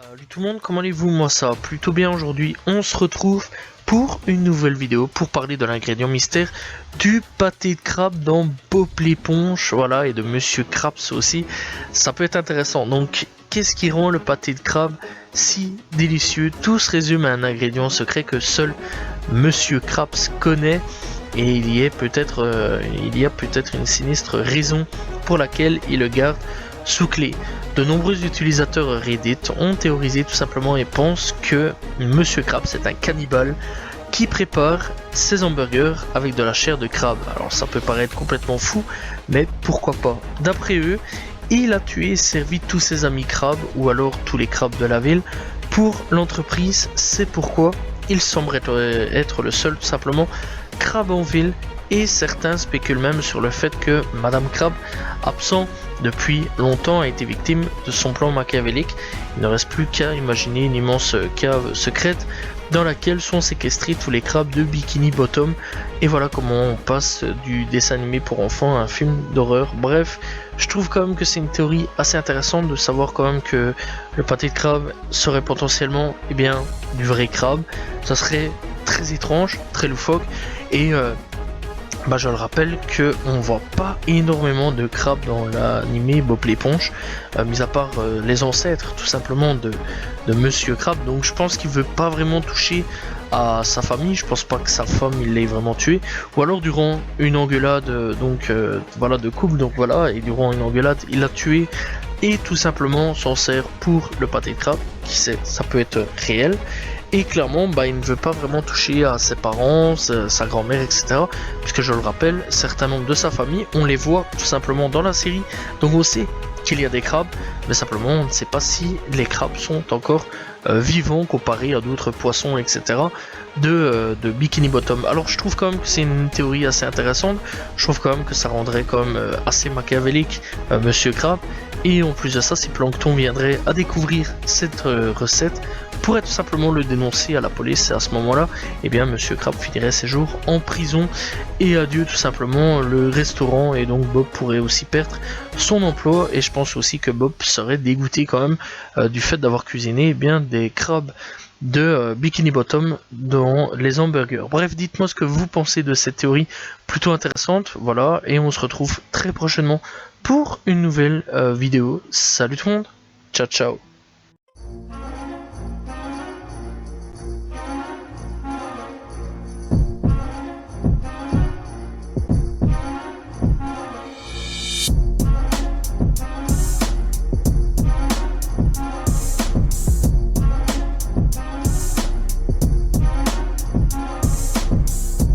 Salut tout le monde, comment allez-vous? Moi ça va plutôt bien aujourd'hui. On se retrouve pour une nouvelle vidéo pour parler de l'ingrédient mystère du pâté de crabe dans Bob l'éponge, voilà, et de Monsieur Krabs aussi. Ça peut être intéressant. Donc, qu'est-ce qui rend le pâté de crabe si délicieux? Tout se résume à un ingrédient secret que seul Monsieur Krabs connaît. Et il y a peut-être une sinistre raison pour laquelle il le garde sous clé. De nombreux utilisateurs Reddit ont théorisé tout simplement et pensent que Monsieur Krabs est un cannibale qui prépare ses hamburgers avec de la chair de crabe. Alors ça peut paraître complètement fou, mais pourquoi pas? D'après eux, il a tué et servi tous ses amis crabes ou alors tous les crabes de la ville pour l'entreprise. C'est pourquoi il semblerait être le seul tout simplement crabe en ville, et certains spéculent même sur le fait que Madame Crab, absent depuis longtemps, a été victime de son plan machiavélique. Il ne reste plus qu'à imaginer une immense cave secrète dans laquelle sont séquestrés tous les crabes de Bikini Bottom. Et voilà comment on passe du dessin animé pour enfants à un film d'horreur. Bref, je trouve quand même que c'est une théorie assez intéressante de savoir quand même que le pâté de crabe serait potentiellement du vrai crabe. Ça serait très étrange, très loufoque. Et je le rappelle que on voit pas énormément de crabes dans l'animé Bob l'éponge, mis à part les ancêtres tout simplement de Monsieur Crab. Donc je pense qu'il veut pas vraiment toucher à sa famille. Je pense pas que sa femme il l'ait vraiment tué, ou alors durant une engueulade de couple. Donc voilà, et durant une engueulade il l'a tué et tout simplement s'en sert pour le pâté de crabe. Qui sait, ça peut être réel. Et clairement, il ne veut pas vraiment toucher à ses parents, sa grand-mère, etc. Puisque je le rappelle, certains membres de sa famille, on les voit tout simplement dans la série. Donc on sait qu'il y a des crabes, mais simplement on ne sait pas si les crabes sont encore vivants comparés à d'autres poissons, etc. de Bikini Bottom. Alors je trouve quand même que c'est une théorie assez intéressante. Je trouve quand même que ça rendrait quand même assez machiavélique Monsieur Crab. Et en plus de ça, si Plankton viendrait à découvrir cette recette, pourrait tout simplement le dénoncer à la police, et à ce moment-là, Monsieur Crab finirait ses jours en prison, et adieu tout simplement le restaurant, et donc Bob pourrait aussi perdre son emploi. Et je pense aussi que Bob serait dégoûté quand même du fait d'avoir cuisiné des crabes de Bikini Bottom dans les hamburgers. Bref, dites-moi ce que vous pensez de cette théorie plutôt intéressante, voilà, et on se retrouve très prochainement pour une nouvelle vidéo. Salut tout le monde, ciao ciao.